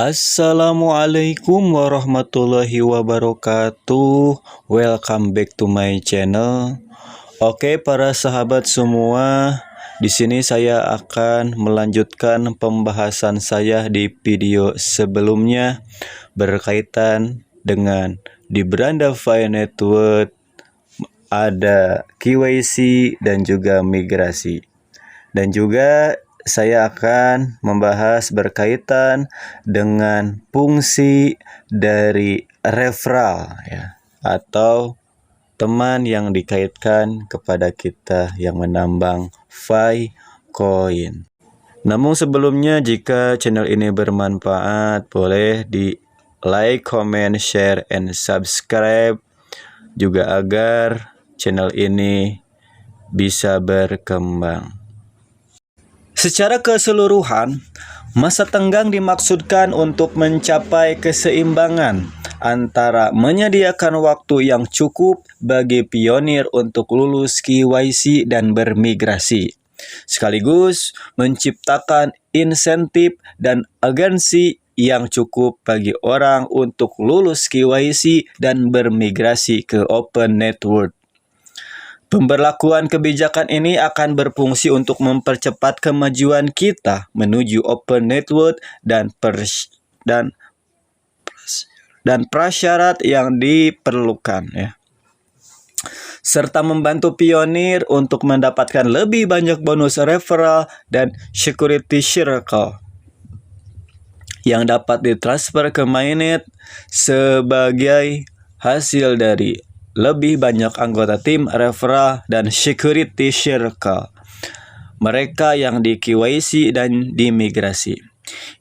Assalamualaikum warahmatullahi wabarakatuh. Welcome back to my channel. Oke, para sahabat semua, di sini saya akan melanjutkan pembahasan saya di video sebelumnya berkaitan dengan di Beranda Fi Network ada KYC dan juga migrasi. Dan juga saya akan membahas berkaitan dengan fungsi dari referral ya, atau teman yang dikaitkan kepada kita yang menambang Fi Coin. Namun sebelumnya, jika channel ini bermanfaat, boleh di like, comment, share, and subscribe juga agar channel ini bisa berkembang. Secara keseluruhan, masa tenggang dimaksudkan untuk mencapai keseimbangan antara menyediakan waktu yang cukup bagi pionir untuk lulus KYC dan bermigrasi, sekaligus menciptakan insentif dan agensi yang cukup bagi orang untuk lulus KYC dan bermigrasi ke Open Network. Pemberlakuan kebijakan ini akan berfungsi untuk mempercepat kemajuan kita menuju Open Network dan prasyarat yang diperlukan ya, serta membantu pionir untuk mendapatkan lebih banyak bonus referral dan security circle yang dapat ditransfer ke mainnet sebagai hasil dari lebih banyak anggota tim referral dan security circle mereka yang di KYC dan dimigrasi.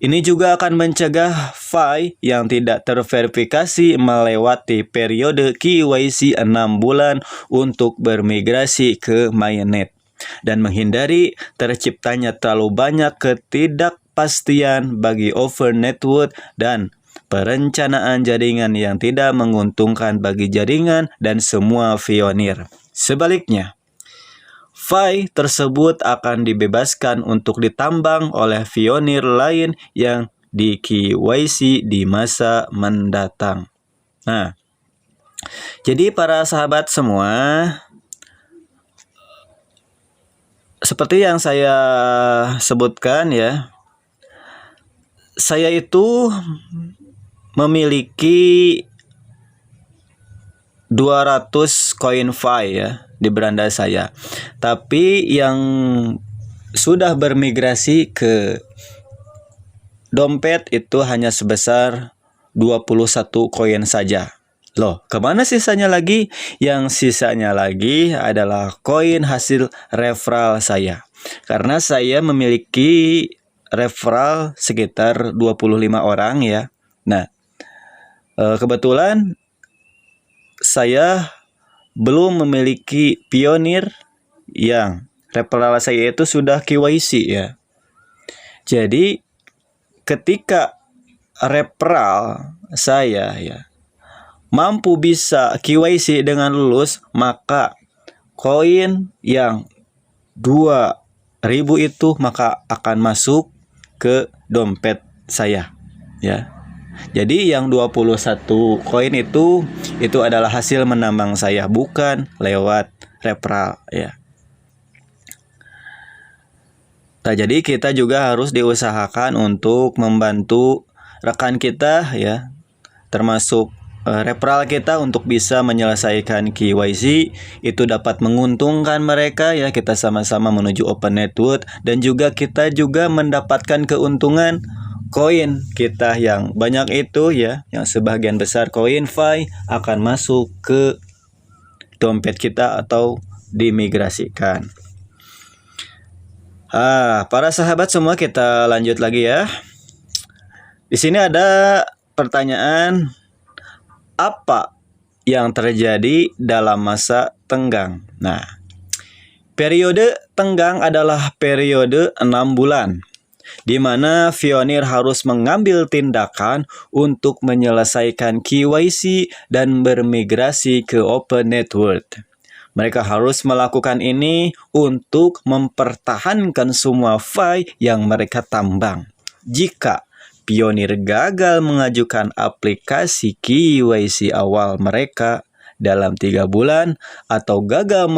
Ini juga akan mencegah Fi yang tidak terverifikasi melewati periode KYC 6 bulan untuk bermigrasi ke mainnet dan menghindari terciptanya terlalu banyak ketidakpastian bagi over network dan perencanaan jaringan yang tidak menguntungkan bagi jaringan dan semua pionir. Sebaliknya, Fi tersebut akan dibebaskan untuk ditambang oleh pionir lain yang di KYC di masa mendatang. Nah, jadi para sahabat semua, seperti yang saya sebutkan ya, saya itu memiliki 200 koin Fi ya di beranda saya. Tapi yang sudah bermigrasi ke dompet itu hanya sebesar 21 koin saja. Loh, kemana sisanya lagi? Yang sisanya lagi adalah koin hasil referral saya. Karena saya memiliki referral sekitar 25 orang ya. Nah, kebetulan saya belum memiliki pionir yang referral saya itu sudah KYC ya. Jadi ketika referral saya ya mampu bisa KYC dengan lulus, maka koin yang 2000 itu maka akan masuk ke dompet saya ya. Jadi yang 21 koin itu adalah hasil menambang saya, bukan lewat referral ya. Nah, jadi kita juga harus diusahakan untuk membantu rekan kita ya, termasuk referral kita untuk bisa menyelesaikan KYC. Itu dapat menguntungkan mereka ya, kita sama-sama menuju Open Network, dan juga kita juga mendapatkan keuntungan koin kita yang banyak itu ya, yang sebagian besar koin Fi akan masuk ke dompet kita atau dimigrasikan. Para sahabat semua, kita lanjut lagi ya. Di sini ada pertanyaan, apa yang terjadi dalam masa tenggang? Nah, periode tenggang adalah periode 6 bulan di mana pionir harus mengambil tindakan untuk menyelesaikan KYC dan bermigrasi ke Open Network. Mereka harus melakukan ini untuk mempertahankan semua Fi yang mereka tambang. Jika Pioneer gagal mengajukan aplikasi KYC awal mereka dalam 3 bulan atau gagal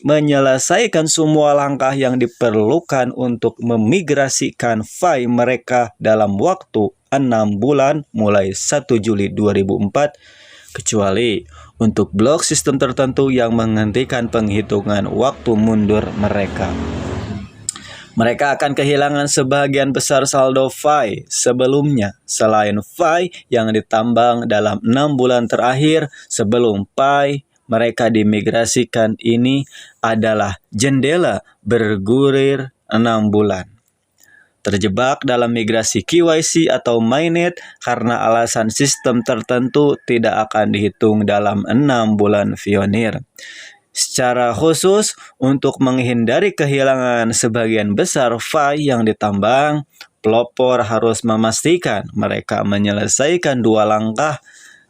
menyelesaikan semua langkah yang diperlukan untuk memigrasikan file mereka dalam waktu 6 bulan mulai 1 Juli 2004, kecuali untuk blok sistem tertentu yang menghentikan penghitungan waktu mundur mereka. Mereka akan kehilangan sebagian besar saldo file sebelumnya selain file yang ditambang dalam 6 bulan terakhir sebelum file mereka dimigrasikan. Ini adalah jendela bergulir 6 bulan. Terjebak dalam migrasi KYC atau mainnet karena alasan sistem tertentu tidak akan dihitung dalam 6 bulan Pioneer. Secara khusus, untuk menghindari kehilangan sebagian besar file yang ditambang, pelopor harus memastikan mereka menyelesaikan 2 langkah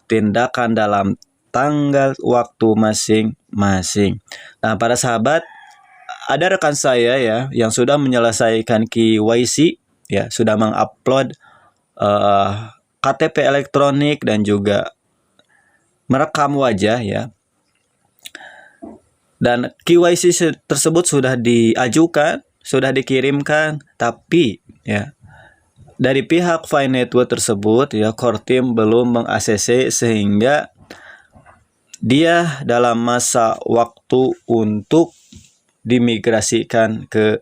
tindakan dalam tanggal waktu masing-masing. Nah, para sahabat, ada rekan saya ya yang sudah menyelesaikan KYC, ya, sudah mengupload KTP elektronik dan juga merekam wajah ya. Dan KYC tersebut sudah diajukan, sudah dikirimkan, tapi ya dari pihak Fi Network tersebut ya core team belum meng-ACC sehingga dia dalam masa waktu untuk dimigrasikan ke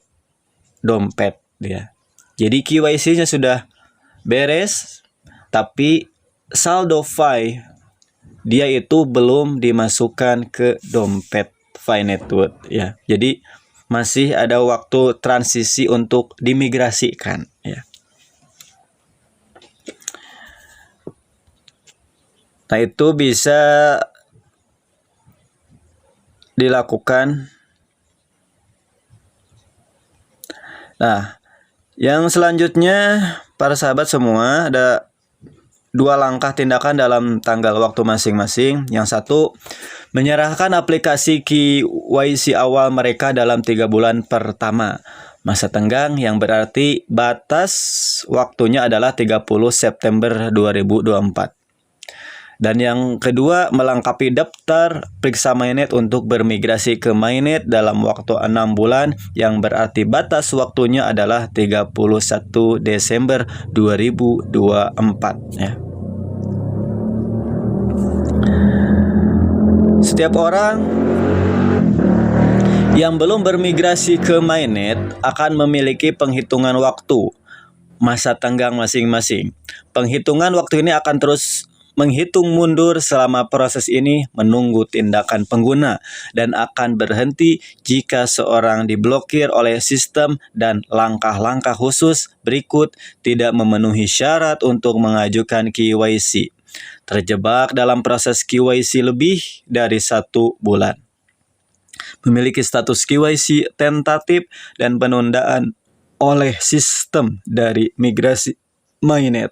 dompet ya. Jadi KYC-nya sudah beres, tapi saldo Fi dia itu belum dimasukkan ke dompet Fi Network ya. Jadi masih ada waktu transisi untuk dimigrasikan ya. Nah, itu bisa dilakukan. Nah, yang selanjutnya para sahabat semua ada 2 langkah tindakan dalam tanggal waktu masing-masing. Yang satu, menyerahkan aplikasi KYC awal mereka dalam 3 bulan pertama. Masa tenggang yang berarti batas waktunya adalah 30 September 2024. Dan yang kedua, melengkapi daftar periksa mainnet untuk bermigrasi ke mainnet dalam waktu 6 bulan yang berarti batas waktunya adalah 31 Desember 2024 ya. Setiap orang yang belum bermigrasi ke mainnet akan memiliki penghitungan waktu masa tenggang masing-masing. Penghitungan waktu ini akan terus menghitung mundur selama proses ini menunggu tindakan pengguna dan akan berhenti jika seorang diblokir oleh sistem dan langkah-langkah khusus berikut tidak memenuhi syarat untuk mengajukan KYC. Terjebak dalam proses KYC lebih dari 1 bulan. Memiliki status KYC tentatif dan penundaan oleh sistem dari migrasi mainnet.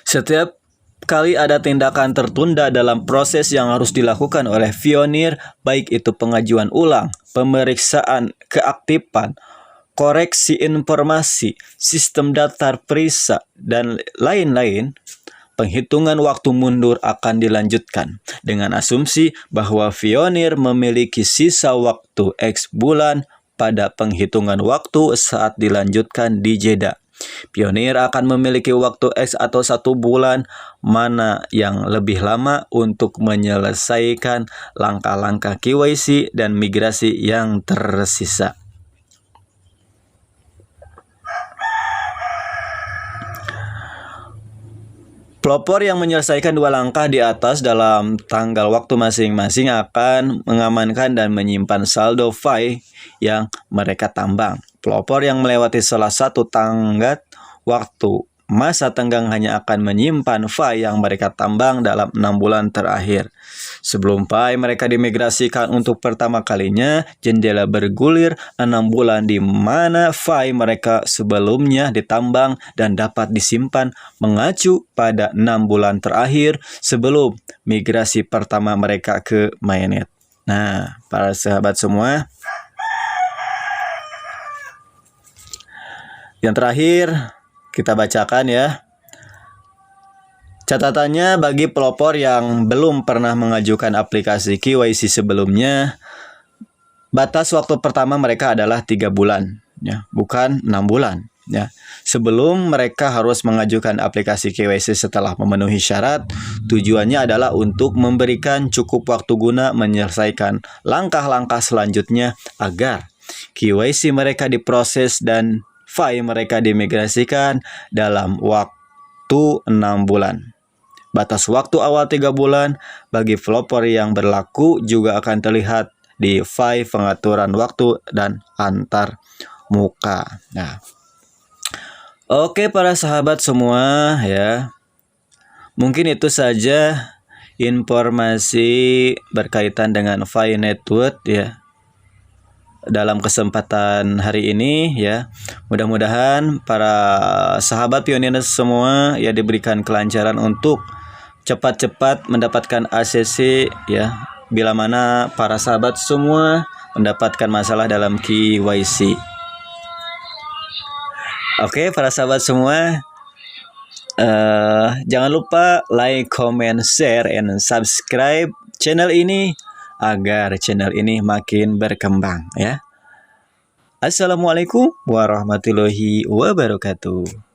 Setiap kali ada tindakan tertunda dalam proses yang harus dilakukan oleh Pioneer, baik itu pengajuan ulang, pemeriksaan keaktifan, koreksi informasi, sistem daftar periksa, dan lain-lain, penghitungan waktu mundur akan dilanjutkan dengan asumsi bahwa Pioneer memiliki sisa waktu X bulan pada penghitungan waktu saat dilanjutkan di jeda. Pioneer akan memiliki waktu X atau 1 bulan mana yang lebih lama untuk menyelesaikan langkah-langkah KYC dan migrasi yang tersisa. Pelopor yang menyelesaikan 2 langkah di atas dalam tanggal waktu masing-masing akan mengamankan dan menyimpan saldo Fi yang mereka tambang. Pelopor yang melewati salah satu tanggat waktu masa tenggang hanya akan menyimpan Fi yang mereka tambang dalam 6 bulan terakhir. Sebelum Fi mereka dimigrasikan untuk pertama kalinya, jendela bergulir 6 bulan di mana Fi mereka sebelumnya ditambang dan dapat disimpan mengacu pada 6 bulan terakhir sebelum migrasi pertama mereka ke mainnet. Nah, para sahabat semua, Yang terakhir kita bacakan ya. Catatannya bagi pelopor yang belum pernah mengajukan aplikasi KYC sebelumnya, batas waktu pertama mereka adalah 3 bulan, ya, bukan 6 bulan. Ya. Sebelum mereka harus mengajukan aplikasi KYC setelah memenuhi syarat, tujuannya adalah untuk memberikan cukup waktu guna menyelesaikan langkah-langkah selanjutnya agar KYC mereka diproses dan file mereka dimigrasikan dalam waktu 6 bulan. Batas waktu awal 3 bulan bagi pelopor yang berlaku juga akan terlihat di file pengaturan waktu dan antar muka. Nah, oke para sahabat semua ya. Mungkin itu saja informasi berkaitan dengan file network ya. Dalam kesempatan hari ini ya, mudah-mudahan para sahabat pionir semua ya diberikan kelancaran untuk cepat-cepat mendapatkan ACC ya, bila mana para sahabat semua mendapatkan masalah dalam KYC. Oke para sahabat semua, jangan lupa like, comment, share, and subscribe channel ini agar channel ini makin berkembang ya. Assalamualaikum warahmatullahi wabarakatuh.